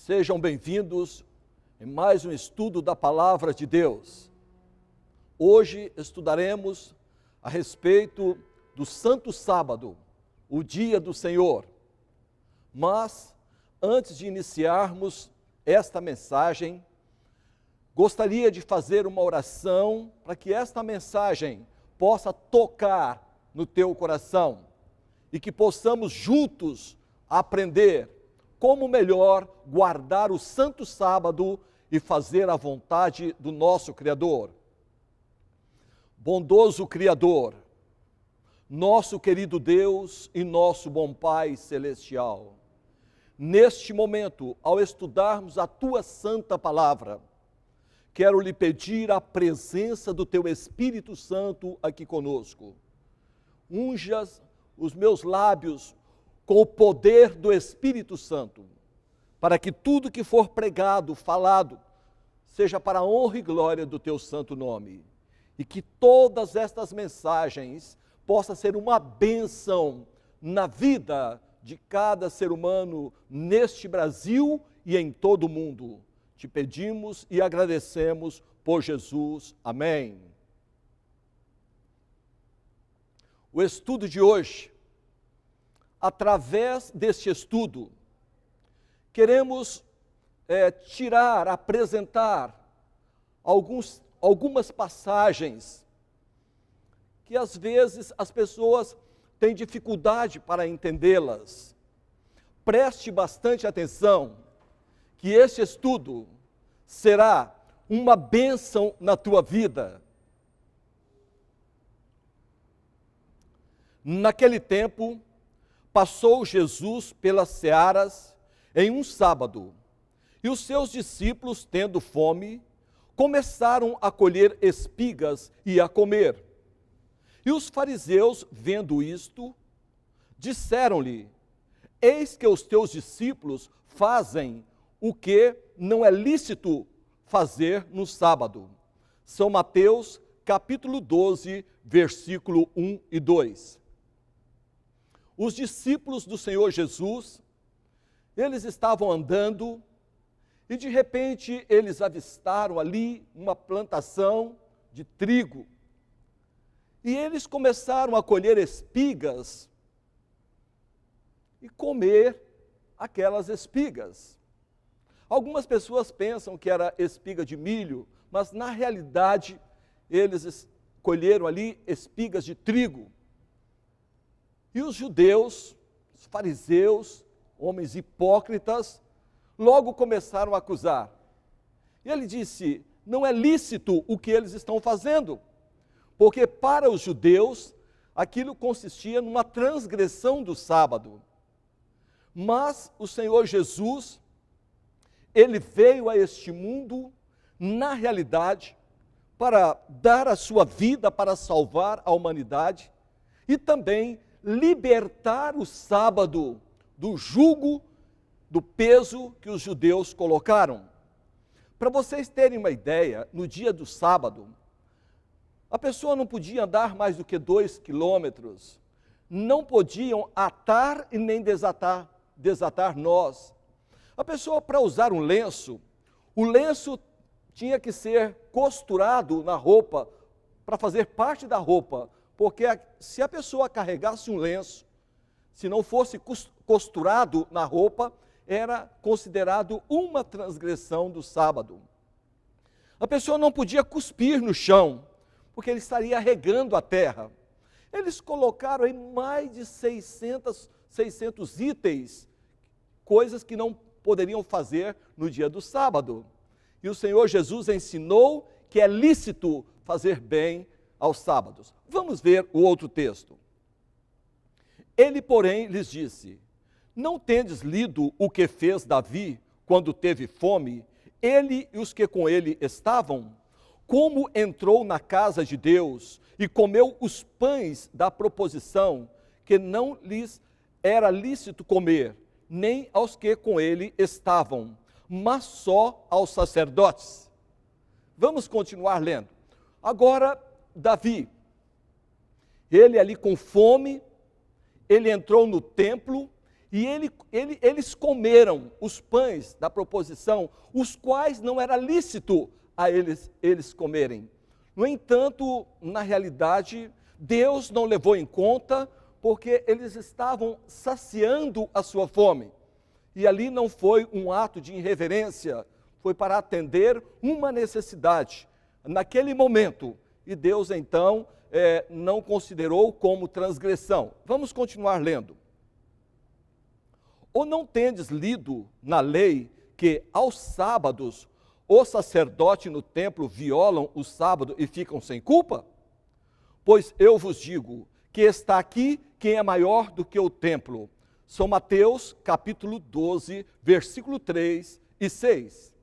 Sejam bem-vindos em mais um estudo da Palavra de Deus. Hoje estudaremos a respeito do Santo Sábado, o Dia do Senhor. Mas, antes de iniciarmos esta mensagem, gostaria de fazer uma oração para que esta mensagem possa tocar no teu coração e que possamos juntos aprender como melhor guardar o Santo Sábado e fazer a vontade do nosso Criador. Bondoso Criador, nosso querido Deus e nosso bom Pai Celestial, neste momento, ao estudarmos a Tua Santa Palavra, quero lhe pedir a presença do Teu Espírito Santo aqui conosco. Unjas os meus lábios com o poder do Espírito Santo, para que tudo que for pregado, falado, seja para a honra e glória do Teu santo nome, e que todas estas mensagens possam ser uma bênção na vida de cada ser humano neste Brasil e em todo o mundo. Te pedimos e agradecemos por Jesus. Amém. O estudo de hoje, através deste estudo, queremos apresentar algumas passagens que às vezes as pessoas têm dificuldade para entendê-las. Preste bastante atenção, que este estudo será uma bênção na tua vida. Naquele tempo, passou Jesus pelas searas em um sábado, e os seus discípulos, tendo fome, começaram a colher espigas e a comer. E os fariseus, vendo isto, disseram-lhe: eis que os teus discípulos fazem o que não é lícito fazer no sábado. São Mateus, capítulo 12, versículo 1 e 2. Os discípulos do Senhor Jesus, eles estavam andando e de repente eles avistaram ali uma plantação de trigo. E eles começaram a colher espigas e comer aquelas espigas. Algumas pessoas pensam que era espiga de milho, mas na realidade eles colheram ali espigas de trigo. E os judeus, os fariseus, homens hipócritas, logo começaram a acusar. E ele disse: não é lícito o que eles estão fazendo, porque para os judeus aquilo consistia numa transgressão do sábado. Mas o Senhor Jesus, ele veio a este mundo, na realidade, para dar a sua vida para salvar a humanidade e também libertar o sábado do jugo, do peso que os judeus colocaram. Para vocês terem uma ideia, no dia do sábado, a pessoa não podia andar mais do que 2 quilômetros, não podiam atar e nem desatar nós. A pessoa, para usar um lenço, o lenço tinha que ser costurado na roupa, para fazer parte da roupa, porque se a pessoa carregasse um lenço, se não fosse costurado na roupa, era considerado uma transgressão do sábado. A pessoa não podia cuspir no chão, porque ele estaria regando a terra. Eles colocaram aí mais de 600 itens, coisas que não poderiam fazer no dia do sábado. E o Senhor Jesus ensinou que é lícito fazer bem aos sábados. Vamos ver o outro texto. Ele, porém, lhes disse: não tendes lido o que fez Davi quando teve fome, ele e os que com ele estavam? Como entrou na casa de Deus e comeu os pães da proposição, que não lhes era lícito comer, nem aos que com ele estavam, mas só aos sacerdotes. Vamos continuar lendo. Agora, Davi, ele ali com fome, ele entrou no templo E eles comeram os pães da proposição, os quais não era lícito a eles comerem. No entanto, na realidade, Deus não levou em conta, porque eles estavam saciando a sua fome. E ali não foi um ato de irreverência, foi para atender uma necessidade naquele momento. E Deus então não considerou como transgressão. Vamos continuar lendo. Ou não tendes lido na lei que aos sábados o sacerdote no templo violam o sábado e ficam sem culpa? Pois eu vos digo que está aqui quem é maior do que o templo. São Mateus capítulo 12, versículo 3 e 6.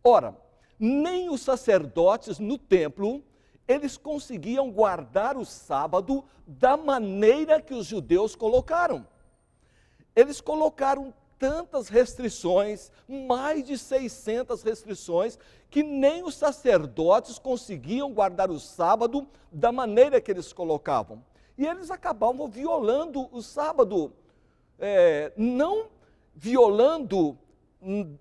Ora, nem os sacerdotes no templo, eles conseguiam guardar o sábado da maneira que os judeus colocaram. Eles colocaram tantas restrições, mais de 600 restrições, que nem os sacerdotes conseguiam guardar o sábado da maneira que eles colocavam. E eles acabavam violando o sábado, não violando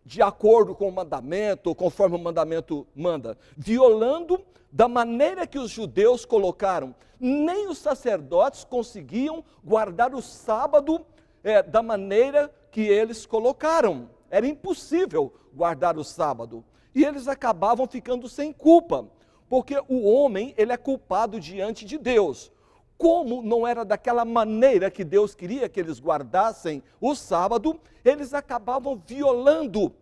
de acordo com o mandamento, ou conforme o mandamento manda, violando da maneira que os judeus colocaram. Nem os sacerdotes conseguiam guardar o sábado da maneira que eles colocaram. Era impossível guardar o sábado. E eles acabavam ficando sem culpa, porque o homem, ele é culpado diante de Deus. Como não era daquela maneira que Deus queria que eles guardassem o sábado, eles acabavam violando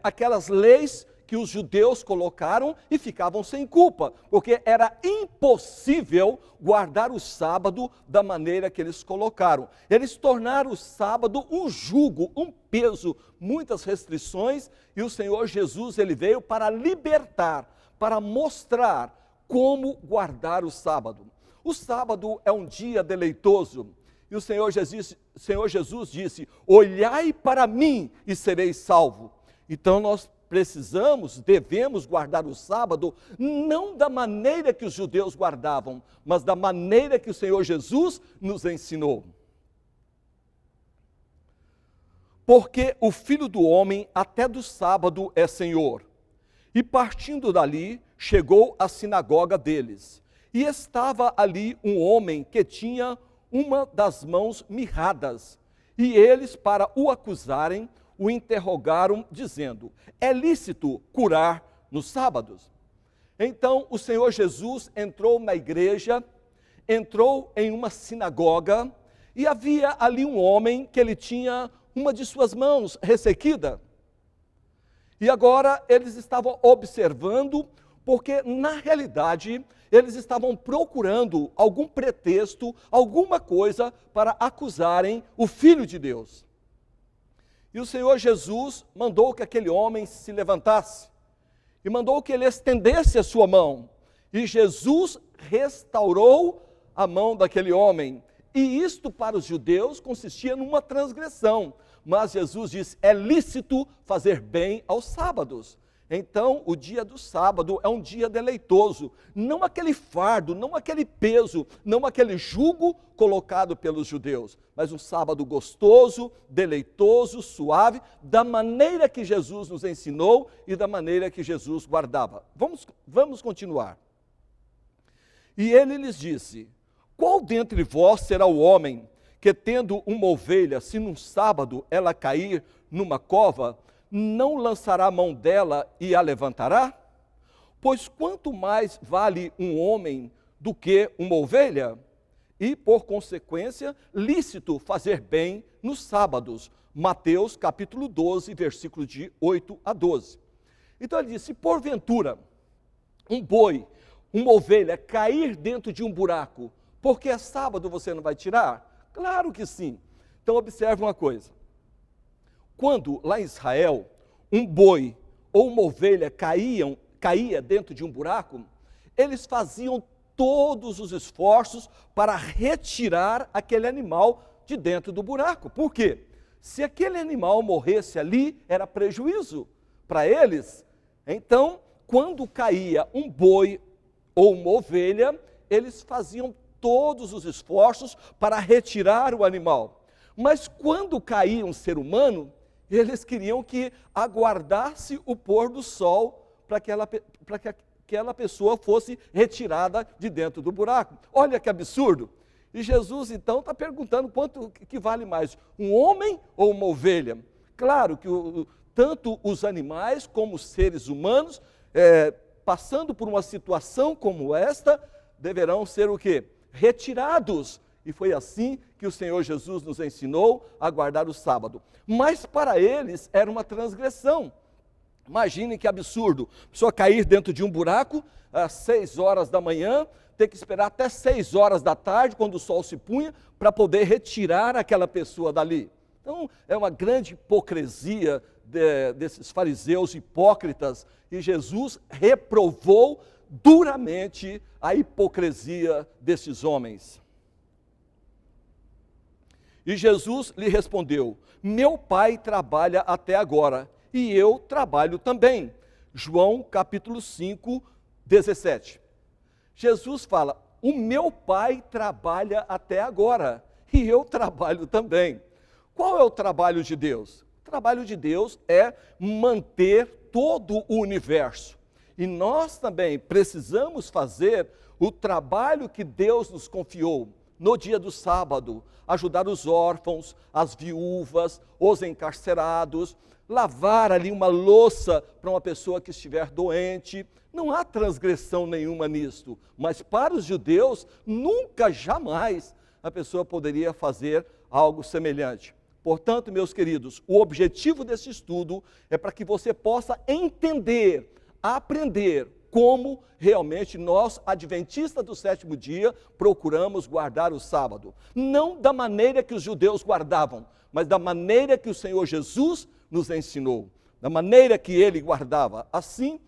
aquelas leis que os judeus colocaram e ficavam sem culpa, porque era impossível guardar o sábado da maneira que eles colocaram. Eles tornaram o sábado um jugo, um peso, muitas restrições, e o Senhor Jesus, ele veio para libertar, para mostrar como guardar o sábado. O sábado é um dia deleitoso, e o Senhor Jesus disse: olhai para mim e sereis salvo. Então nós devemos guardar o sábado, não da maneira que os judeus guardavam, mas da maneira que o Senhor Jesus nos ensinou. Porque o Filho do Homem até do sábado é Senhor. E partindo dali, chegou à sinagoga deles. E estava ali um homem que tinha uma das mãos mirradas. E eles, para o acusarem, o interrogaram, dizendo: é lícito curar nos sábados? Então o Senhor Jesus entrou na igreja, entrou em uma sinagoga, e havia ali um homem que ele tinha uma de suas mãos ressequida. E agora eles estavam observando, porque na realidade eles estavam procurando algum pretexto, alguma coisa para acusarem o Filho de Deus. E o Senhor Jesus mandou que aquele homem se levantasse e mandou que ele estendesse a sua mão. E Jesus restaurou a mão daquele homem. E isto para os judeus consistia numa transgressão. Mas Jesus disse: é lícito fazer bem aos sábados. Então, o dia do sábado é um dia deleitoso, não aquele fardo, não aquele peso, não aquele jugo colocado pelos judeus, mas um sábado gostoso, deleitoso, suave, da maneira que Jesus nos ensinou e da maneira que Jesus guardava. Vamos continuar. E ele lhes disse: qual dentre vós será o homem que, tendo uma ovelha, se num sábado ela cair numa cova, não lançará a mão dela e a levantará? Pois quanto mais vale um homem do que uma ovelha? E, por consequência, lícito fazer bem nos sábados. Mateus capítulo 12, versículo de 8 a 12. Então ele disse: se porventura um boi, uma ovelha cair dentro de um buraco, porque é sábado, você não vai tirar? Claro que sim. Então observe uma coisa. Quando lá em Israel, um boi ou uma ovelha caía dentro de um buraco, eles faziam todos os esforços para retirar aquele animal de dentro do buraco. Por quê? Se aquele animal morresse ali, era prejuízo para eles. Então, quando caía um boi ou uma ovelha, eles faziam todos os esforços para retirar o animal. Mas quando caía um ser humano, eles queriam que aguardasse o pôr do sol para que aquela pessoa fosse retirada de dentro do buraco. Olha que absurdo! E Jesus então está perguntando quanto que vale mais, um homem ou uma ovelha? Claro que tanto os animais como os seres humanos, passando por uma situação como esta, deverão ser o quê? Retirados. E foi assim que o Senhor Jesus nos ensinou a guardar o sábado. Mas para eles era uma transgressão. Imaginem que absurdo, a pessoa cair dentro de um buraco às 6 horas da manhã, ter que esperar até 6 horas da tarde, quando o sol se punha, para poder retirar aquela pessoa dali. Então, é uma grande hipocrisia desses fariseus hipócritas, e Jesus reprovou duramente a hipocrisia desses homens. E Jesus lhe respondeu: meu Pai trabalha até agora, e eu trabalho também. João capítulo 5, 17. Jesus fala: o meu Pai trabalha até agora, e eu trabalho também. Qual é o trabalho de Deus? O trabalho de Deus é manter todo o universo. E nós também precisamos fazer o trabalho que Deus nos confiou no dia do sábado, ajudar os órfãos, as viúvas, os encarcerados, lavar ali uma louça para uma pessoa que estiver doente. Não há transgressão nenhuma nisto, mas para os judeus, nunca, jamais, a pessoa poderia fazer algo semelhante. Portanto, meus queridos, o objetivo desse estudo é para que você possa entender, aprender como realmente nós, adventistas do sétimo dia, procuramos guardar o sábado. Não da maneira que os judeus guardavam, mas da maneira que o Senhor Jesus nos ensinou, da maneira que ele guardava. Assim,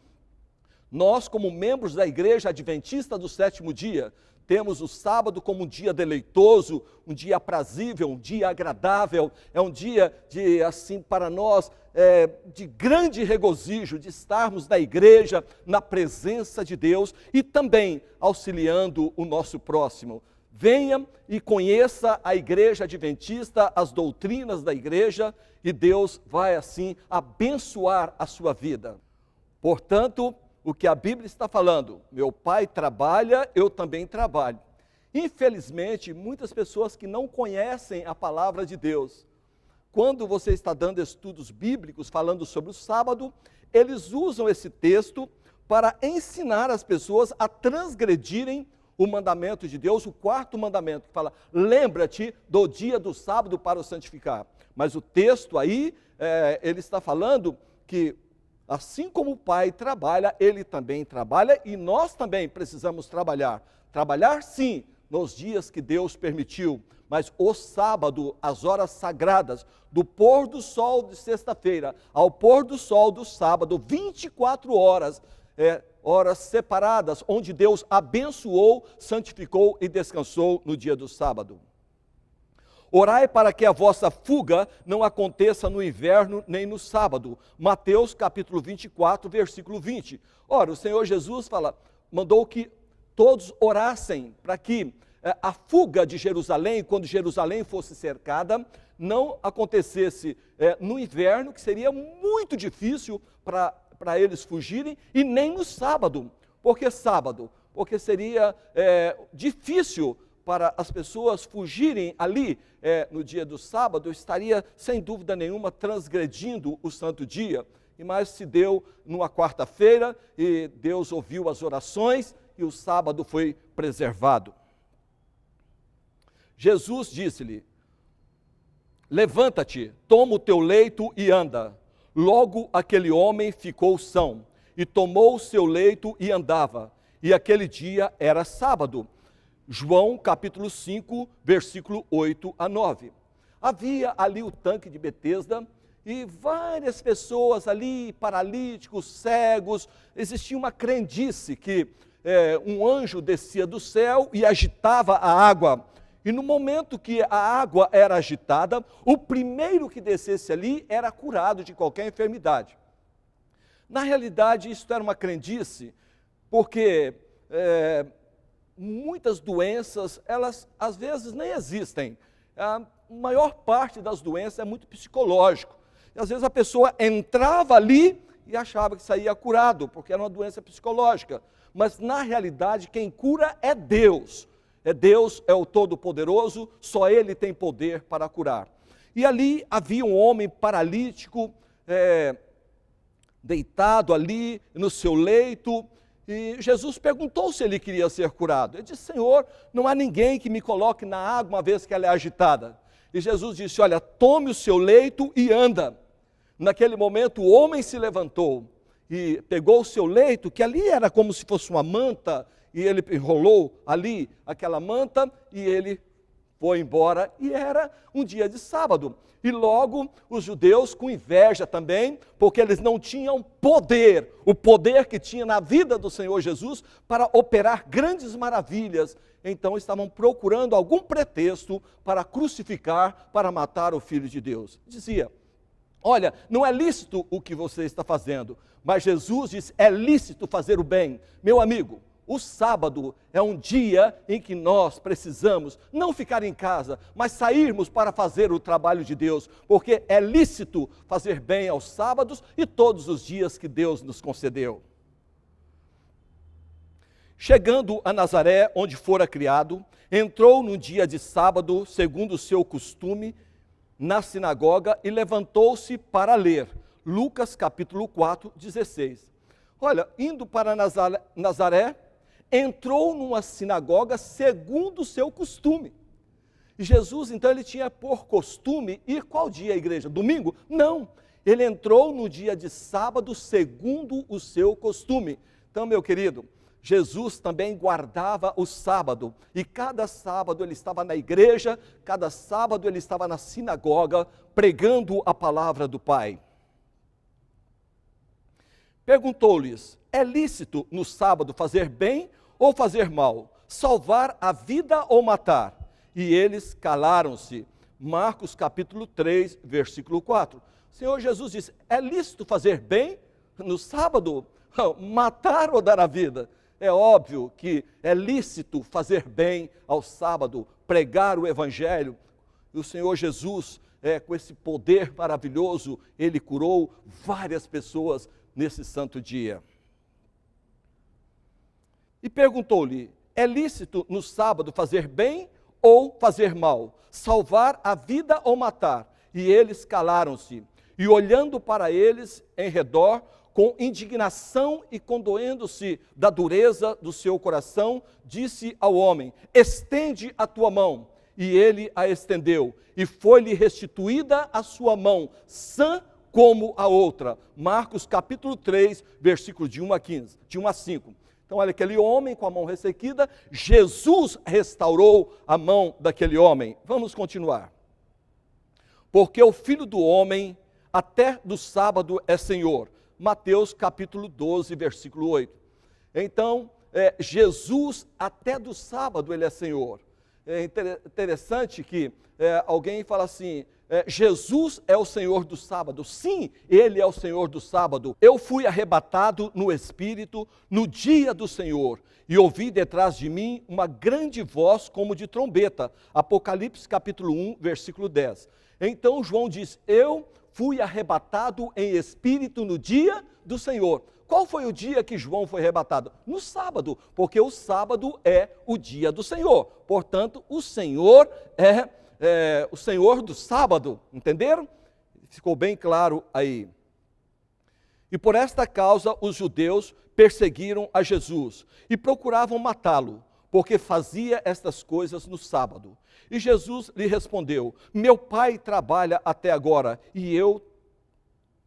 nós, como membros da igreja adventista do sétimo dia, temos o sábado como um dia deleitoso, um dia aprazível, um dia agradável, é um dia de, assim, para nós, de grande regozijo, de estarmos na igreja, na presença de Deus e também auxiliando o nosso próximo. Venha e conheça a igreja adventista, as doutrinas da igreja, e Deus vai assim abençoar a sua vida. Portanto, o que a Bíblia está falando, meu Pai trabalha, eu também trabalho. Infelizmente, muitas pessoas que não conhecem a palavra de Deus, quando você está dando estudos bíblicos falando sobre o sábado, eles usam esse texto para ensinar as pessoas a transgredirem o mandamento de Deus, o quarto mandamento, que fala: lembra-te do dia do sábado para o santificar. Mas o texto aí, ele está falando que assim como o Pai trabalha, ele também trabalha, e nós também precisamos trabalhar. Trabalhar sim, nos dias que Deus permitiu, mas o sábado, as horas sagradas, do pôr do sol de sexta-feira ao pôr do sol do sábado, 24 horas, horas separadas, onde Deus abençoou, santificou e descansou no dia do sábado. Orai para que a vossa fuga não aconteça no inverno nem no sábado. Mateus capítulo 24, versículo 20. Ora, o Senhor Jesus mandou que todos orassem para que a fuga de Jerusalém, quando Jerusalém fosse cercada, não acontecesse no inverno, que seria muito difícil para eles fugirem, e nem no sábado. Por que sábado? Porque seria difícil para as pessoas fugirem ali no dia do sábado, estaria sem dúvida nenhuma transgredindo o santo dia. Mas se deu numa quarta-feira e Deus ouviu as orações e o sábado foi preservado. Jesus disse-lhe: levanta-te, toma o teu leito e anda. Logo aquele homem ficou são e tomou o seu leito e andava. E aquele dia era sábado. João capítulo 5, versículo 8 a 9. Havia ali o tanque de Betesda e várias pessoas ali, paralíticos, cegos. Existia uma crendice que um anjo descia do céu e agitava a água. E no momento que a água era agitada, o primeiro que descesse ali era curado de qualquer enfermidade. Na realidade, isso era uma crendice, porque muitas doenças, elas às vezes nem existem. a maior parte das doenças é muito psicológico. E às vezes a pessoa entrava ali e achava que saía curado, porque era uma doença psicológica. Mas na realidade quem cura é Deus. Deus é o Todo-Poderoso, só Ele tem poder para curar. E ali havia um homem paralítico, deitado ali no seu leito, e Jesus perguntou se ele queria ser curado. Ele disse: Senhor, não há ninguém que me coloque na água uma vez que ela é agitada. E Jesus disse: olha, tome o seu leito e anda. Naquele momento o homem se levantou e pegou o seu leito, que ali era como se fosse uma manta, e ele enrolou ali aquela manta e ele foi embora, e era um dia de sábado. E logo os judeus, com inveja também, porque eles não tinham poder, o poder que tinha na vida do Senhor Jesus para operar grandes maravilhas, então estavam procurando algum pretexto para crucificar, para matar o Filho de Deus. Dizia: olha, não é lícito o que você está fazendo, mas Jesus diz: é lícito fazer o bem. Meu amigo, o sábado é um dia em que nós precisamos não ficar em casa, mas sairmos para fazer o trabalho de Deus, porque é lícito fazer bem aos sábados e todos os dias que Deus nos concedeu. Chegando a Nazaré, onde fora criado, entrou no dia de sábado, segundo o seu costume, na sinagoga e levantou-se para ler. Lucas capítulo 4, 16. Olha, indo para Nazaré, entrou numa sinagoga segundo o seu costume. E Jesus, então, ele tinha por costume ir qual dia à igreja? Domingo? Não, ele entrou no dia de sábado segundo o seu costume. Então, meu querido, Jesus também guardava o sábado, e cada sábado ele estava na igreja, cada sábado ele estava na sinagoga, pregando a palavra do Pai. Perguntou-lhes: é lícito no sábado fazer bem ou fazer mal, salvar a vida ou matar? E eles calaram-se. Marcos capítulo 3, versículo 4. O Senhor Jesus disse: é lícito fazer bem no sábado, matar ou dar a vida? É óbvio que é lícito fazer bem ao sábado, pregar o evangelho. E o Senhor Jesus, com esse poder maravilhoso, ele curou várias pessoas nesse santo dia. E perguntou-lhe: é lícito no sábado fazer bem ou fazer mal, salvar a vida ou matar? E eles calaram-se, e olhando para eles em redor, com indignação e condoendo-se da dureza do seu coração, disse ao homem: estende a tua mão. E ele a estendeu, e foi-lhe restituída a sua mão, sã como a outra. Marcos capítulo 3, versículos de 1 a 15, de 1 a 5. Então, olha, aquele homem com a mão ressequida, Jesus restaurou a mão daquele homem. Vamos continuar. Porque o Filho do Homem, até do sábado, é Senhor. Mateus capítulo 12, versículo 8. Então, Jesus, até do sábado, ele é Senhor. É interessante que alguém fala assim: Jesus é o Senhor do sábado. Sim, Ele é o Senhor do sábado. Eu fui arrebatado no Espírito no dia do Senhor, e ouvi detrás de mim uma grande voz como de trombeta. Apocalipse capítulo 1, versículo 10. Então João diz: eu fui arrebatado em Espírito no dia do Senhor. Qual foi o dia que João foi arrebatado? No sábado, porque o sábado é o dia do Senhor. Portanto, o Senhor é o Senhor do sábado, entenderam? Ficou bem claro aí. E por esta causa os judeus perseguiram a Jesus e procuravam matá-lo, porque fazia estas coisas no sábado. E Jesus lhe respondeu: meu pai trabalha até agora e eu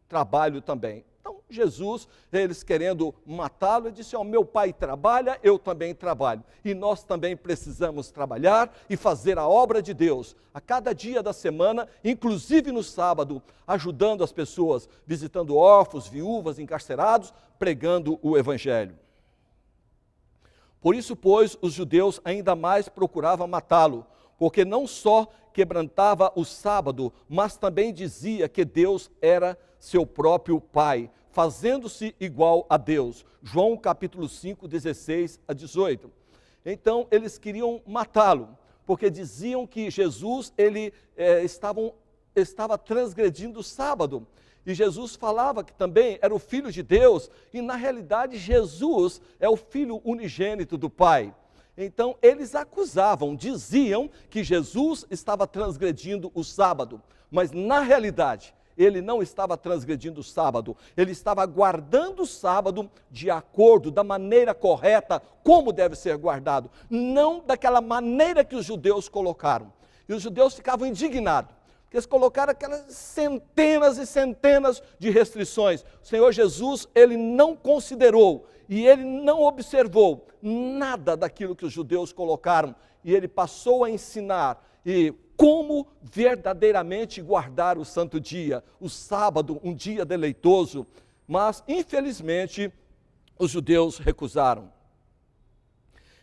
trabalho também. Então Jesus, eles querendo matá-lo, ele disse: meu pai trabalha, eu também trabalho. E nós também precisamos trabalhar e fazer a obra de Deus a cada dia da semana, inclusive no sábado, ajudando as pessoas, visitando órfãos, viúvas, encarcerados, pregando o evangelho. Por isso, pois, os judeus ainda mais procuravam matá-lo, porque não só quebrantava o sábado, mas também dizia que Deus era seu próprio Pai, fazendo-se igual a Deus. João capítulo 5, 16 a 18. Então, eles queriam matá-lo, porque diziam que Jesus estava transgredindo o sábado. E Jesus falava que também era o Filho de Deus, e na realidade Jesus é o Filho unigênito do Pai. Então eles acusavam, diziam que Jesus estava transgredindo o sábado, mas na realidade ele não estava transgredindo o sábado, ele estava guardando o sábado de acordo, da maneira correta, como deve ser guardado, não daquela maneira que os judeus colocaram. E os judeus ficavam indignados, porque eles colocaram aquelas centenas e centenas de restrições. O Senhor Jesus, ele não considerou e ele não observou nada daquilo que os judeus colocaram, e ele passou a ensinar como verdadeiramente guardar o santo dia, o sábado, um dia deleitoso. Mas, infelizmente, os judeus recusaram.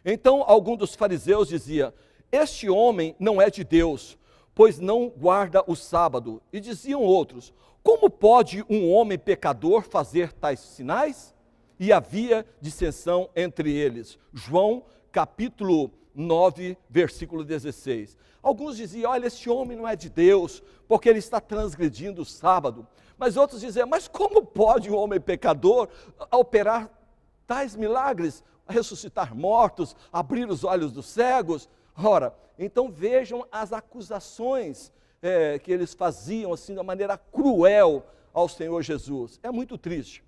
Então, algum dos fariseus dizia: este homem não é de Deus, pois não guarda o sábado. E diziam outros: como pode um homem pecador fazer tais sinais? E havia dissensão entre eles. João capítulo 9, versículo 16. Alguns diziam: olha, esse homem não é de Deus, porque ele está transgredindo o sábado. Mas outros diziam: mas como pode um homem pecador operar tais milagres, ressuscitar mortos, abrir os olhos dos cegos? Ora, então vejam as acusações que eles faziam assim de uma maneira cruel ao Senhor Jesus. É muito triste.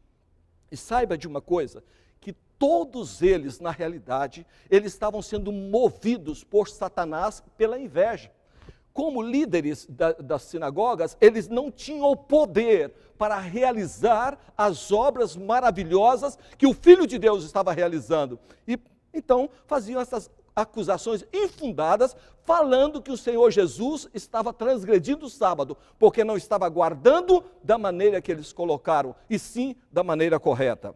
E saiba de uma coisa, que todos eles, na realidade, eles estavam sendo movidos por Satanás pela inveja. Como líderes das sinagogas, eles não tinham o poder para realizar as obras maravilhosas que o Filho de Deus estava realizando. E então faziam essas acusações infundadas, falando que o Senhor Jesus estava transgredindo o sábado, porque não estava guardando da maneira que eles colocaram, e sim da maneira correta.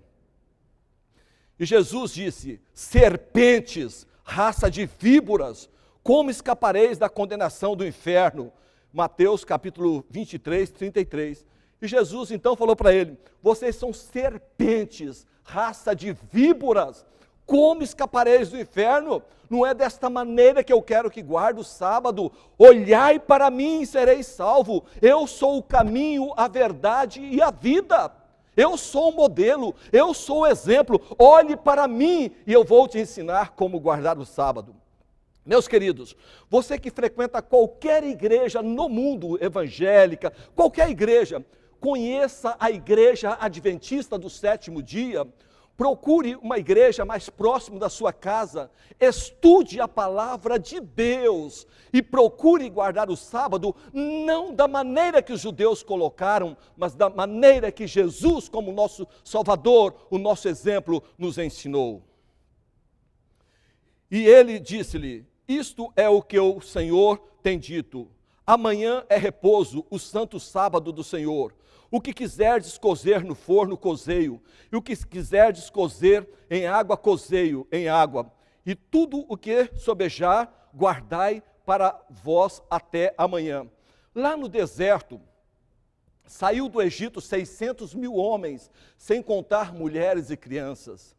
E Jesus disse: serpentes, raça de víboras, como escapareis da condenação do inferno? Mateus capítulo 23, 33. E Jesus então falou para ele: vocês são serpentes, raça de víboras, como escapareis do inferno? Não é desta maneira que eu quero que guarde o sábado. Olhai para mim e sereis salvo. Eu sou o caminho, a verdade e a vida. Eu sou o modelo, eu sou o exemplo. Olhe para mim e eu vou te ensinar como guardar o sábado. Meus queridos, você que frequenta qualquer igreja no mundo, evangélica, qualquer igreja, conheça a igreja adventista do sétimo dia. Procure uma igreja mais próxima da sua casa, estude a palavra de Deus e procure guardar o sábado, não da maneira que os judeus colocaram, mas da maneira que Jesus, como nosso Salvador, o nosso exemplo, nos ensinou. E ele disse-lhe: isto é o que o Senhor tem dito, amanhã é repouso, o santo sábado do Senhor. O que quiserdes cozer no forno, cozeio, e o que quiserdes cozer em água, cozeio em água. E tudo o que sobejar, guardai para vós até amanhã. Lá no deserto, saiu do Egito 600.000 homens, sem contar mulheres e crianças.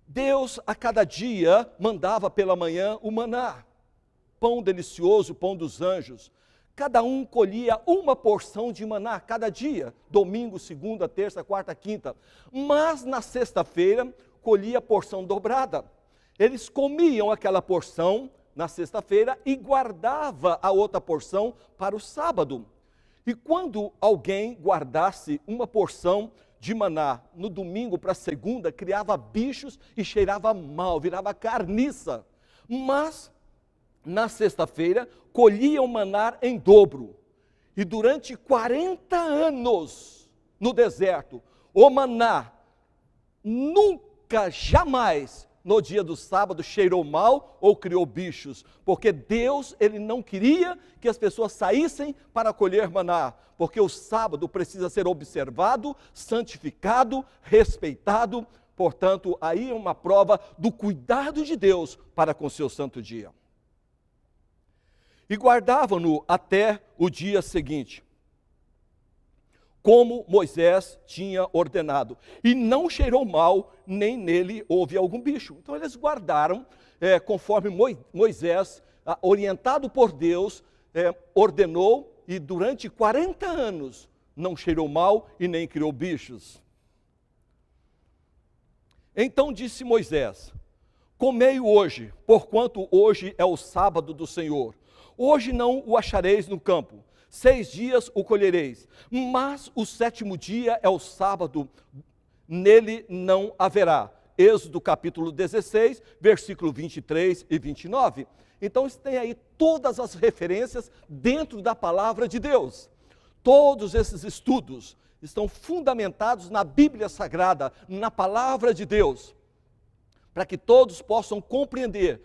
Deus a cada dia mandava pela manhã o maná, pão delicioso, pão dos anjos. Cada um colhia uma porção de maná cada dia, domingo, segunda, terça, quarta, quinta. Mas na sexta-feira colhia a porção dobrada. Eles comiam aquela porção na sexta-feira e guardava a outra porção para o sábado. E quando alguém guardasse uma porção de maná no domingo para a segunda, criava bichos e cheirava mal, virava carniça. Mas na sexta-feira, colhiam maná em dobro. E durante 40 anos no deserto, o maná nunca, jamais, no dia do sábado, cheirou mal ou criou bichos. Porque Deus, ele não queria que as pessoas saíssem para colher maná. Porque o sábado precisa ser observado, santificado, respeitado. Portanto, aí é uma prova do cuidado de Deus para com o seu santo dia. E guardavam-no até o dia seguinte, como Moisés tinha ordenado. E não cheirou mal, nem nele houve algum bicho. Então eles guardaram, conforme Moisés orientado por Deus, ordenou e durante 40 anos não cheirou mal e nem criou bichos. Então disse Moisés: comei hoje, porquanto hoje é o sábado do Senhor. Hoje não o achareis no campo, 6 dias o colhereis, mas o 7º dia é o sábado, nele não haverá. Êxodo capítulo 16, versículo 23 e 29. Então tem aí todas as referências dentro da palavra de Deus. Todos esses estudos estão fundamentados na Bíblia Sagrada, na palavra de Deus, para que todos possam compreender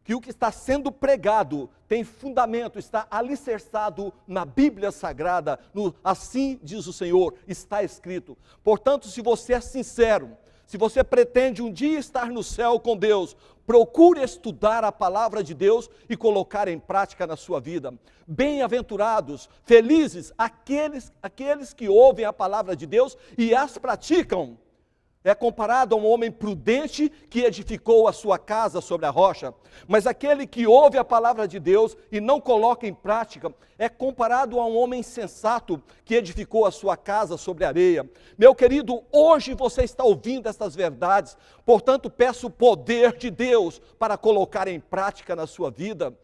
que o que está sendo pregado tem fundamento, está alicerçado na Bíblia Sagrada, assim diz o Senhor, está escrito. Portanto, se você é sincero, se você pretende um dia estar no céu com Deus, procure estudar a palavra de Deus e colocar em prática na sua vida. Bem-aventurados, felizes, aqueles que ouvem a palavra de Deus e as praticam. É comparado a um homem prudente que edificou a sua casa sobre a rocha. Mas aquele que ouve a palavra de Deus e não coloca em prática, é comparado a um homem sensato que edificou a sua casa sobre a areia. Meu querido, hoje você está ouvindo estas verdades, portanto peço o poder de Deus para colocar em prática na sua vida.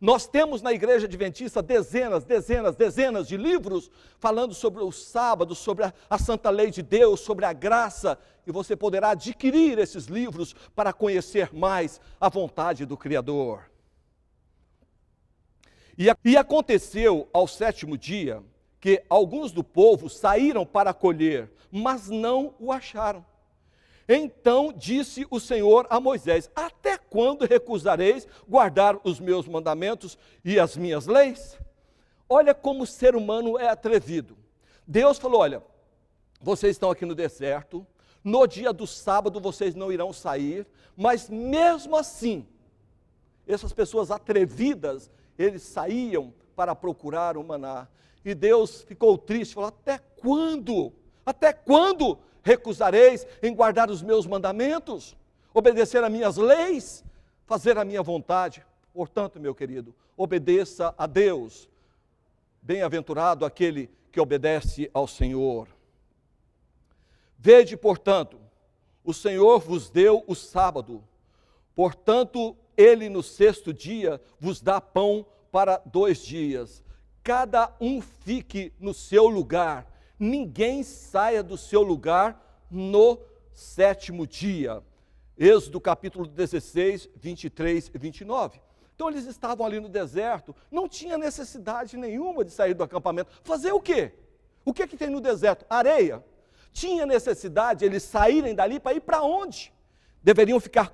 Nós temos na Igreja Adventista dezenas de livros falando sobre o sábado, sobre a santa lei de Deus, sobre a graça, e você poderá adquirir esses livros para conhecer mais a vontade do Criador. E aconteceu ao 7º dia que alguns do povo saíram para colher, mas não o acharam. Então disse o Senhor a Moisés: até quando recusareis guardar os meus mandamentos e as minhas leis? Olha como o ser humano é atrevido. Deus falou: olha, vocês estão aqui no deserto, no dia do sábado vocês não irão sair, mas mesmo assim, essas pessoas atrevidas, eles saíam para procurar o maná. E Deus ficou triste, falou: até quando? Até quando recusareis em guardar os meus mandamentos, obedecer a minhas leis, fazer a minha vontade? Portanto, meu querido, obedeça a Deus. Bem-aventurado aquele que obedece ao Senhor. Vede, portanto, o Senhor vos deu o sábado, portanto, ele no 6º dia vos dá pão para 2 dias. Cada um fique no seu lugar, ninguém saia do seu lugar no 7º dia. Êxodo capítulo 16, 23 e 29. Então eles estavam ali no deserto, não tinha necessidade nenhuma de sair do acampamento. Fazer o quê? O que tem no deserto? Areia. Tinha necessidade eles saírem dali para ir para onde? Deveriam ficar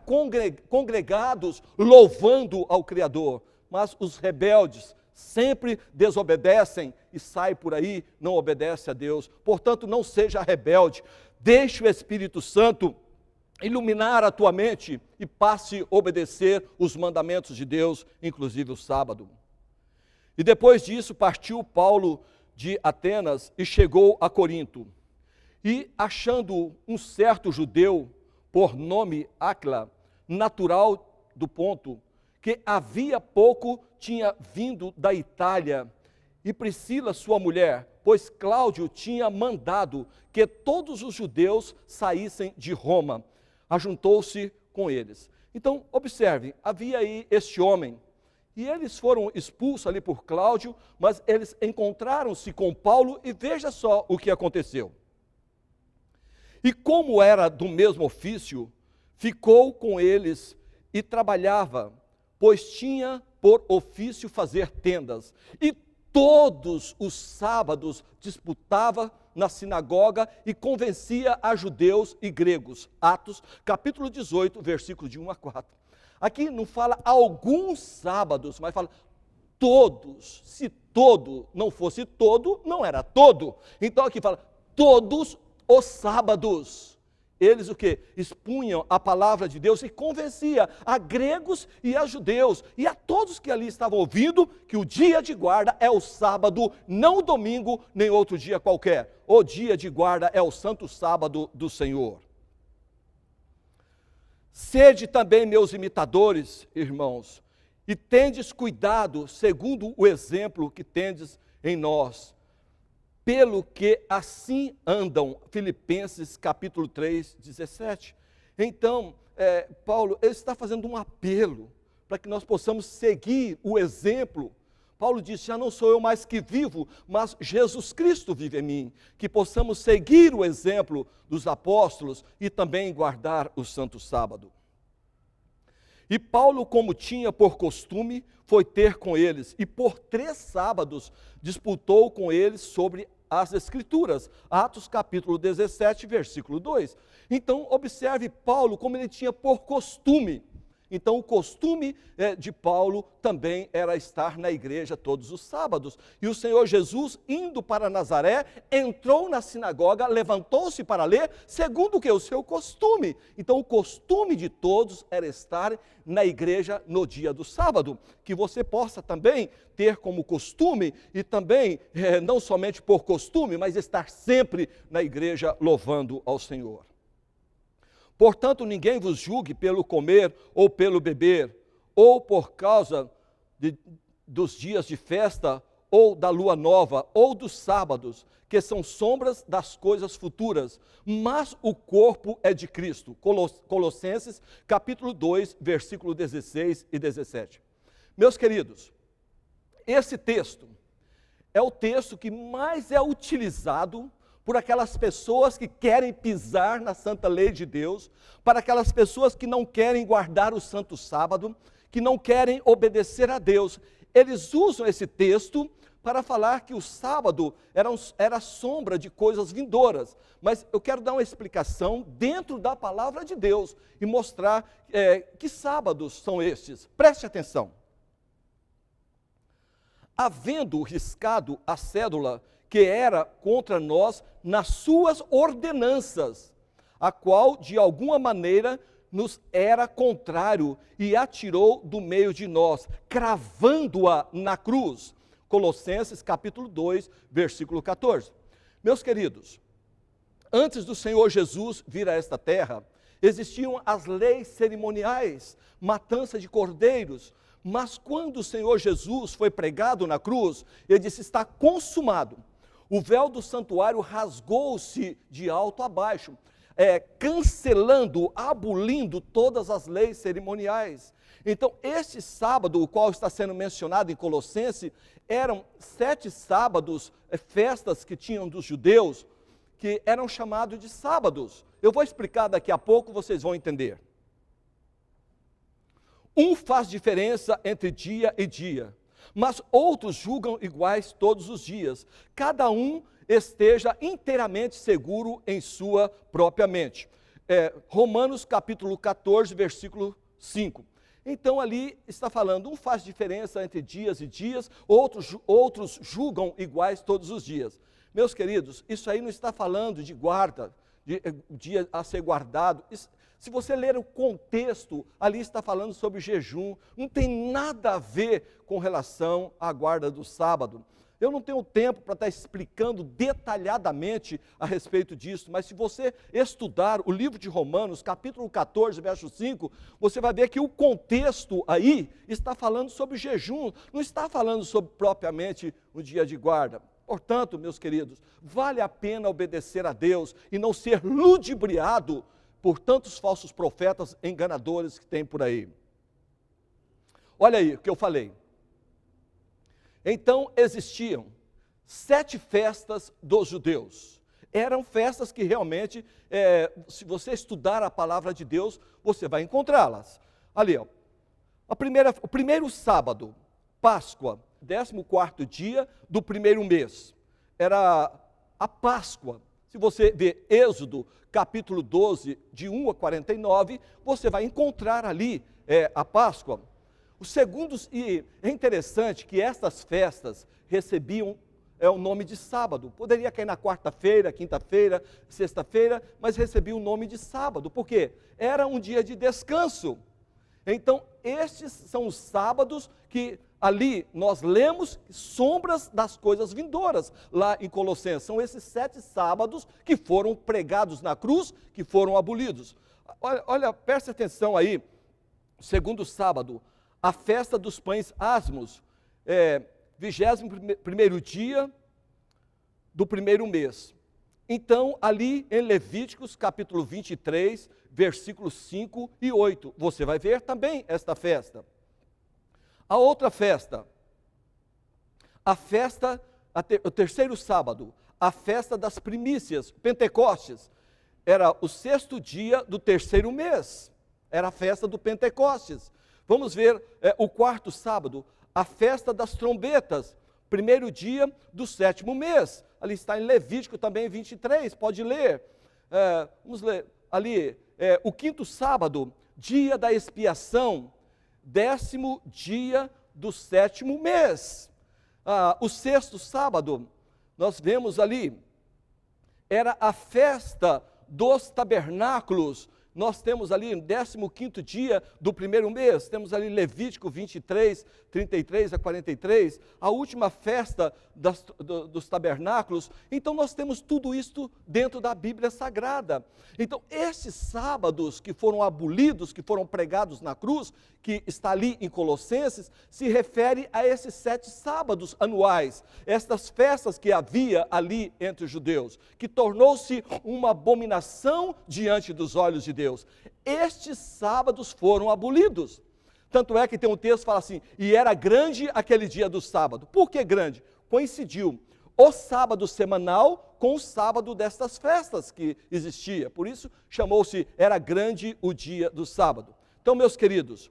congregados, louvando ao Criador. Mas os rebeldes sempre desobedecem e saem por aí, não obedecem a Deus. Portanto, não seja rebelde, deixe o Espírito Santo iluminar a tua mente e passe a obedecer os mandamentos de Deus, inclusive o sábado. E depois disso partiu Paulo de Atenas e chegou a Corinto. E achando um certo judeu, por nome Áquila, natural do Ponto, que havia pouco tinha vindo da Itália, e Priscila, sua mulher, pois Cláudio tinha mandado que todos os judeus saíssem de Roma, ajuntou-se com eles. Então, observe, havia aí este homem, e eles foram expulsos ali por Cláudio, mas eles encontraram-se com Paulo, e veja só o que aconteceu. E como era do mesmo ofício, ficou com eles e trabalhava, pois tinha por ofício fazer tendas, e todos os sábados disputava na sinagoga e convencia a judeus e gregos. Atos, capítulo 18, versículo de 1 a 4. Aqui não fala alguns sábados, mas fala todos. Se todo não fosse todo, não era todo. Então aqui fala todos os sábados. Eles o quê? Expunham a palavra de Deus e convencia a gregos e a judeus e a todos que ali estavam ouvindo que o dia de guarda é o sábado, não o domingo, nem outro dia qualquer. O dia de guarda é o santo sábado do Senhor. Sede também meus imitadores, irmãos, e tendes cuidado, segundo o exemplo que tendes em nós, pelo que assim andam. Filipenses capítulo 3, 17. Então, Paulo, ele está fazendo um apelo para que nós possamos seguir o exemplo. Paulo diz, já não sou eu mais que vivo, mas Jesus Cristo vive em mim. Que possamos seguir o exemplo dos apóstolos e também guardar o Santo Sábado. E Paulo, como tinha por costume, foi ter com eles, e por 3 sábados disputou com eles sobre as Escrituras. Atos capítulo 17, versículo 2. Então, observe Paulo como ele tinha por costume. Então, o costume de Paulo também era estar na igreja todos os sábados. E o Senhor Jesus, indo para Nazaré, entrou na sinagoga, levantou-se para ler, segundo o que? O seu costume. Então, o costume de todos era estar na igreja no dia do sábado. Que você possa também ter como costume, e também, não somente por costume, mas estar sempre na igreja louvando ao Senhor. Portanto, ninguém vos julgue pelo comer ou pelo beber, ou por causa dos dias de festa, ou da lua nova, ou dos sábados, que são sombras das coisas futuras, mas o corpo é de Cristo. Colossenses, capítulo 2, versículo 16 e 17. Meus queridos, esse texto é o texto que mais é utilizado por aquelas pessoas que querem pisar na santa lei de Deus, para aquelas pessoas que não querem guardar o santo sábado, que não querem obedecer a Deus. Eles usam esse texto para falar que o sábado era sombra de coisas vindouras. Mas eu quero dar uma explicação dentro da palavra de Deus e mostrar que sábados são estes. Preste atenção. Havendo riscado a cédula que era contra nós nas suas ordenanças, a qual de alguma maneira nos era contrário e atirou do meio de nós, cravando-a na cruz. Colossenses capítulo 2, versículo 14. Meus queridos, antes do Senhor Jesus vir a esta terra, existiam as leis cerimoniais, matança de cordeiros, mas quando o Senhor Jesus foi pregado na cruz, ele disse, está consumado. O véu do santuário rasgou-se de alto a baixo, cancelando, abolindo todas as leis cerimoniais. Então, este sábado, o qual está sendo mencionado em Colossenses, eram 7 sábados, festas que tinham dos judeus, que eram chamados de sábados. Eu vou explicar daqui a pouco, vocês vão entender. Um faz diferença entre dia e dia, mas outros julgam iguais todos os dias. Cada um esteja inteiramente seguro em sua própria mente. Romanos capítulo 14, versículo 5. Então ali está falando, um faz diferença entre dias e dias, outros julgam iguais todos os dias. Meus queridos, isso aí não está falando de guarda, de dia a ser guardado. Se você ler o contexto, ali está falando sobre jejum, não tem nada a ver com relação à guarda do sábado. Eu não tenho tempo para estar explicando detalhadamente a respeito disso, mas se você estudar o livro de Romanos, capítulo 14, verso 5, você vai ver que o contexto aí está falando sobre jejum, não está falando sobre propriamente o dia de guarda. Portanto, meus queridos, vale a pena obedecer a Deus e não ser ludibriado por tantos falsos profetas enganadores que tem por aí. Olha aí o que eu falei. Então existiam 7 festas dos judeus. Eram festas que realmente, se você estudar a palavra de Deus, você vai encontrá-las. Ali, ó, o primeiro sábado, Páscoa, 14º dia do primeiro mês, era a Páscoa. Se você ver Êxodo, capítulo 12, de 1 a 49, você vai encontrar ali a Páscoa. Os segundos, e é interessante que estas festas recebiam o nome de sábado. Poderia cair na quarta-feira, quinta-feira, sexta-feira, mas recebia o nome de sábado. Por quê? Era um dia de descanso. Então, estes são os sábados que ali nós lemos sombras das coisas vindouras, lá em Colossenses. São esses 7 sábados que foram pregados na cruz, que foram abolidos. Olha, preste atenção aí, segundo sábado, a festa dos pães asmos, 21º dia do primeiro mês. Então, ali em Levíticos, capítulo 23, versículos 5 e 8, você vai ver também esta festa. A outra festa, o terceiro sábado, a festa das primícias, Pentecostes, era o 6º dia do terceiro mês, era a festa do Pentecostes. Vamos ver o 4º sábado, a festa das trombetas, 1º dia do 7º mês. Ali está em Levítico também 23, pode ler. Vamos ler ali, o 5º sábado, dia da expiação, 10º dia do 7º mês. O 6º sábado, nós vemos ali, era a festa dos tabernáculos. Nós temos ali no 15º dia do primeiro mês, temos ali Levítico 23, 33 a 43, a última festa dos tabernáculos. Então nós temos tudo isso dentro da Bíblia Sagrada. Então esses sábados que foram abolidos, que foram pregados na cruz, que está ali em Colossenses, se refere a esses 7 sábados anuais, estas festas que havia ali entre os judeus, que tornou-se uma abominação diante dos olhos de Deus. Estes sábados foram abolidos. Tanto é que tem um texto que fala assim, e era grande aquele dia do sábado. Por que grande? Coincidiu o sábado semanal com o sábado destas festas que existia. Por isso chamou-se, era grande o dia do sábado. Então, meus queridos,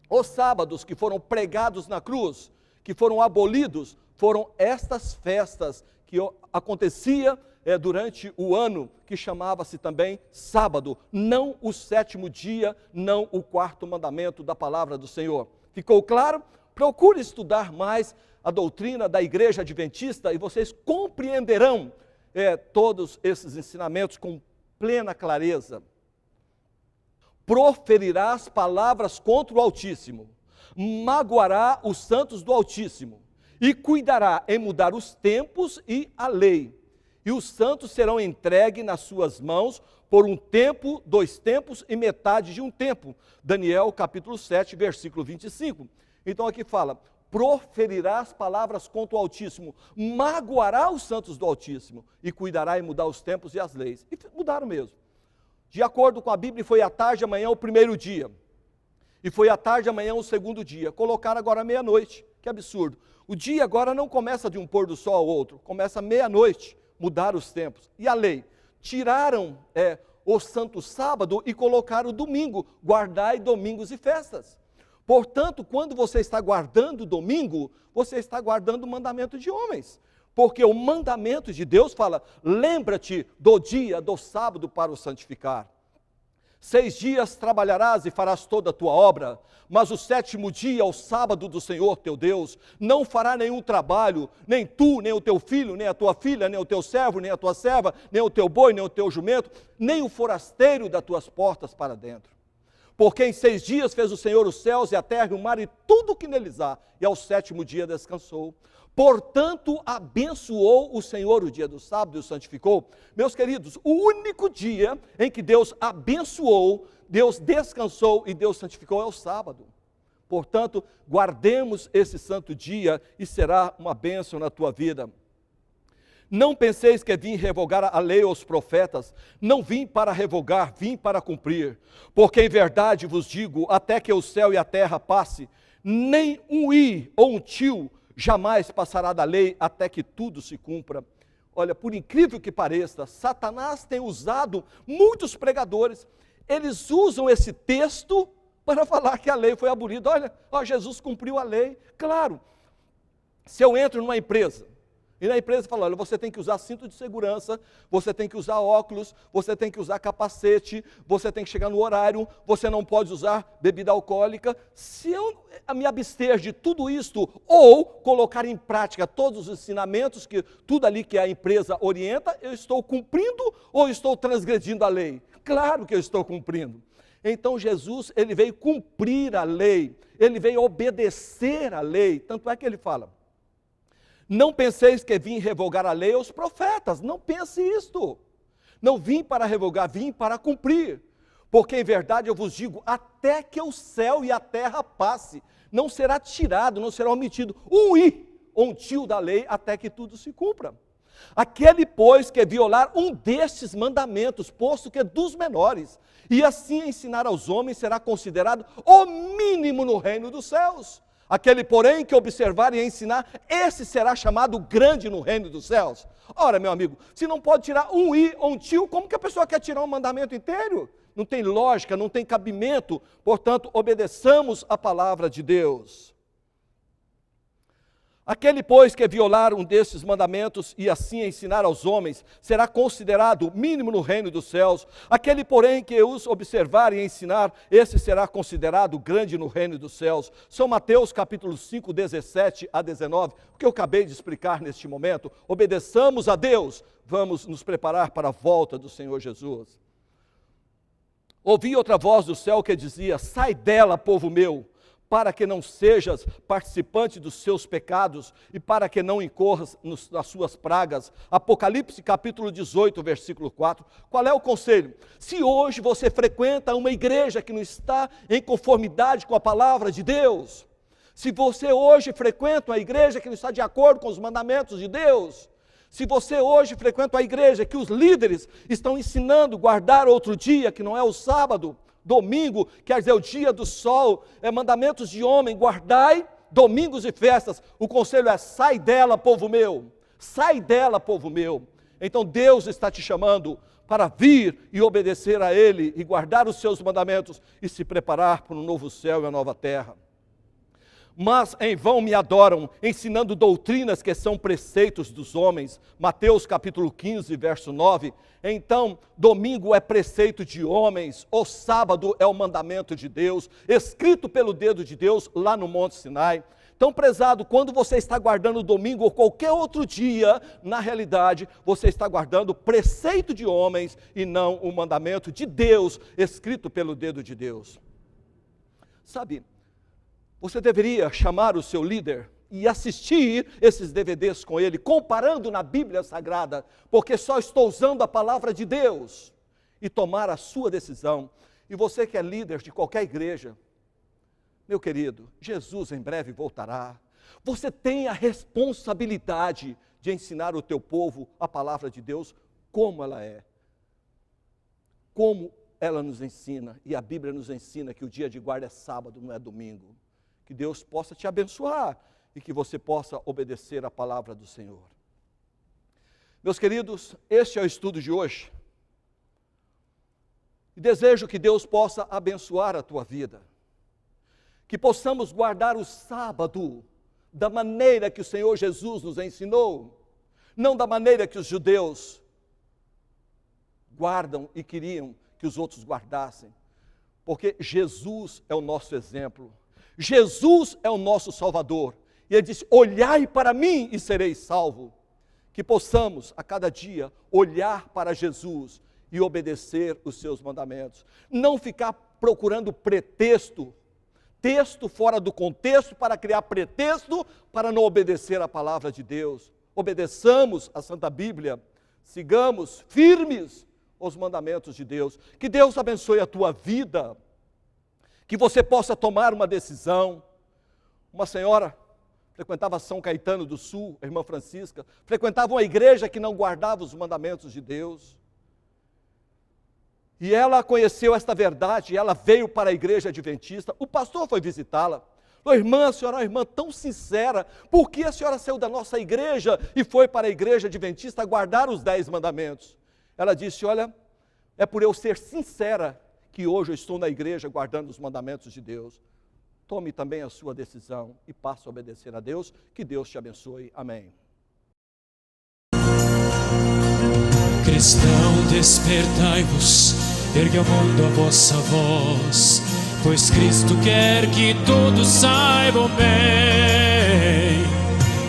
os sábados que foram pregados na cruz, que foram abolidos, foram estas festas que acontecia durante o ano, que chamava-se também sábado, não o 7º dia, não o 4º mandamento da palavra do Senhor. Ficou claro? Procure estudar mais a doutrina da Igreja Adventista e vocês compreenderão todos esses ensinamentos com plena clareza. Proferirás palavras contra o Altíssimo, magoará os santos do Altíssimo, e cuidará em mudar os tempos e a lei. E os santos serão entregues nas suas mãos por um tempo, 2 tempos e metade de um tempo. Daniel capítulo 7, versículo 25. Então aqui fala, proferirás palavras contra o Altíssimo, magoará os santos do Altíssimo, e cuidará em mudar os tempos e as leis. E mudaram mesmo. De acordo com a Bíblia, foi à tarde, amanhã o primeiro dia. E foi à tarde, amanhã o segundo dia. Colocaram agora meia-noite. Que absurdo. O dia agora não começa de um pôr do sol ao outro, começa meia-noite. Mudar os tempos. E a lei? Tiraram o santo sábado e colocaram o domingo. Guardai domingos e festas. Portanto, quando você está guardando o domingo, você está guardando o mandamento de homens. Porque o mandamento de Deus fala, lembra-te do dia do sábado para o santificar. 6 dias trabalharás e farás toda a tua obra, mas o 7º dia, o sábado do Senhor teu Deus, não fará nenhum trabalho, nem tu, nem o teu filho, nem a tua filha, nem o teu servo, nem a tua serva, nem o teu boi, nem o teu jumento, nem o forasteiro das tuas portas para dentro. Porque em 6 dias fez o Senhor os céus e a terra e o mar e tudo o que neles há, e ao 7º dia descansou. Portanto, abençoou o Senhor o dia do sábado e o santificou. Meus queridos, o único dia em que Deus abençoou, Deus descansou e Deus santificou é o sábado. Portanto, guardemos esse santo dia e será uma bênção na tua vida. Não penseis que vim revogar a lei aos profetas, não vim para revogar, vim para cumprir. Porque em verdade vos digo, até que o céu e a terra passe, nem um i ou um tio jamais passará da lei até que tudo se cumpra. Olha, por incrível que pareça, Satanás tem usado muitos pregadores, eles usam esse texto para falar que a lei foi abolida. Olha, Jesus cumpriu a lei. Claro, se eu entro numa empresa, e na empresa fala, olha, você tem que usar cinto de segurança, você tem que usar óculos, você tem que usar capacete, você tem que chegar no horário, você não pode usar bebida alcoólica. Se eu me abster de tudo isto, ou colocar em prática todos os ensinamentos, que tudo ali que a empresa orienta, eu estou cumprindo ou estou transgredindo a lei? Claro que eu estou cumprindo. Então Jesus, ele veio cumprir a lei, ele veio obedecer a lei, tanto é que ele fala, não penseis que vim revogar a lei aos profetas, não pense isto. Não vim para revogar, vim para cumprir. Porque em verdade eu vos digo, até que o céu e a terra passe, não será tirado, não será omitido um i ou um tio da lei até que tudo se cumpra. Aquele, pois, que violar um destes mandamentos, posto que é dos menores, e assim ensinar aos homens, será considerado o mínimo no reino dos céus. Aquele, porém, que observar e ensinar, esse será chamado grande no reino dos céus. Ora, meu amigo, se não pode tirar um i ou um tio, como que a pessoa quer tirar um mandamento inteiro? Não tem lógica, não tem cabimento. Portanto, obedeçamos a palavra de Deus. Aquele, pois, que violar um destes mandamentos e assim ensinar aos homens, será considerado mínimo no reino dos céus. Aquele, porém, que os observar e ensinar, esse será considerado grande no reino dos céus. São Mateus capítulo 5, 17 a 19, o que eu acabei de explicar neste momento. Obedeçamos a Deus, vamos nos preparar para a volta do Senhor Jesus. Ouvi outra voz do céu que dizia: sai dela, povo meu, para que não sejas participante dos seus pecados e para que não incorras nas suas pragas. Apocalipse capítulo 18, versículo 4. Qual é o conselho? Se hoje você frequenta uma igreja que não está em conformidade com a palavra de Deus, se você hoje frequenta uma igreja que não está de acordo com os mandamentos de Deus, se você hoje frequenta a igreja que os líderes estão ensinando a guardar outro dia, que não é o sábado, domingo, quer dizer, o dia do sol, mandamentos de homem, guardai domingos e festas. O conselho é: sai dela, povo meu, sai dela, povo meu. Então Deus está te chamando para vir e obedecer a Ele e guardar os seus mandamentos e se preparar para um novo céu e uma nova terra. Mas em vão me adoram, ensinando doutrinas que são preceitos dos homens. Mateus capítulo 15, verso 9. Então, domingo é preceito de homens, o sábado é o mandamento de Deus, escrito pelo dedo de Deus lá no Monte Sinai. Então, prezado, quando você está guardando o domingo ou qualquer outro dia, na realidade, você está guardando o preceito de homens e não o mandamento de Deus, escrito pelo dedo de Deus. Sabe, você deveria chamar o seu líder e assistir esses DVDs com ele, comparando na Bíblia Sagrada, porque só estou usando a palavra de Deus, e tomar a sua decisão. E você que é líder de qualquer igreja, meu querido, Jesus em breve voltará. Você tem a responsabilidade de ensinar o teu povo a palavra de Deus como ela é. Como ela nos ensina, e a Bíblia nos ensina que o dia de guarda é sábado, não é domingo. Que Deus possa te abençoar e que você possa obedecer a palavra do Senhor. Meus queridos, este é o estudo de hoje. E desejo que Deus possa abençoar a tua vida. Que possamos guardar o sábado da maneira que o Senhor Jesus nos ensinou, não da maneira que os judeus guardam e queriam que os outros guardassem, porque Jesus é o nosso exemplo. Jesus é o nosso Salvador, e Ele disse: olhai para mim e sereis salvo. Que possamos a cada dia olhar para Jesus e obedecer os seus mandamentos, não ficar procurando pretexto, texto fora do contexto para criar pretexto para não obedecer a palavra de Deus. Obedeçamos a Santa Bíblia, sigamos firmes os mandamentos de Deus. Que Deus abençoe a tua vida, que você possa tomar uma decisão. Uma senhora frequentava São Caetano do Sul, a irmã Francisca, frequentava uma igreja que não guardava os mandamentos de Deus. E ela conheceu esta verdade, e ela veio para a igreja adventista. O pastor foi visitá-la. Falou: irmã, a senhora é uma irmã tão sincera, por que a senhora saiu da nossa igreja e foi para a igreja adventista guardar os 10 mandamentos? Ela disse: olha, é por eu ser sincera que hoje eu estou na igreja guardando os mandamentos de Deus. Tome também a sua decisão e passe a obedecer a Deus. Que Deus te abençoe. Amém. Cristão, despertai-vos, ergue ao mundo a vossa voz, pois Cristo quer que todos saibam bem.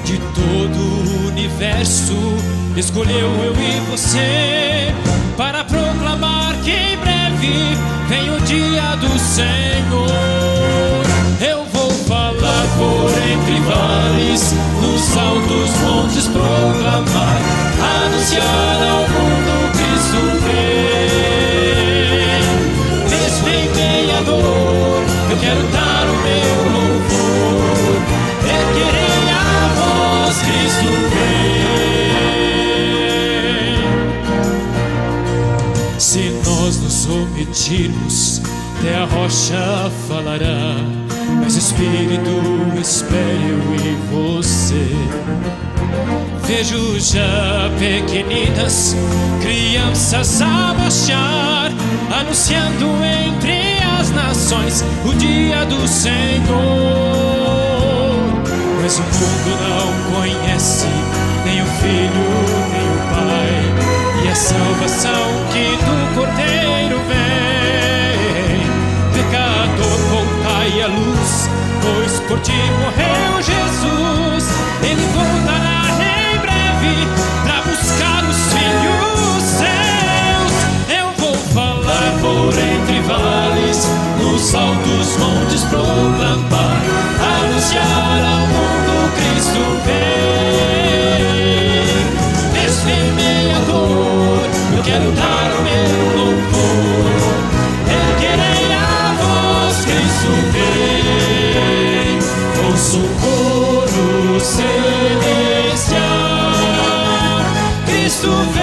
De todo o universo escolheu eu e você para proclamar que em breve vem o dia do Senhor. Eu vou falar por entre vales, nos altos montes proclamar, anunciar ao mundo Cristo vem. Mesmo em meia dor, eu quero dar o meu louvor. nos omitirmos, até a rocha falará. Mas Espírito, espere eu e você. Vejo já pequeninas crianças a marchar, anunciando entre as nações o dia do Senhor. Mas o mundo não conhece nem o Filho, nem o Pai, e a salvação que do Cordeiro vem. Pecador, voltai à luz, pois por ti morreu Jesus. Ele voltará em breve para buscar os filhos seus. Eu vou falar por entre vales, nos altos montes proclamar, anunciar ao mundo Cristo vem. Desfirmei a dor, eu quero dar o meu louvor, erguerei a voz, Cristo vem. Ouço o coro celestial, Cristo vem.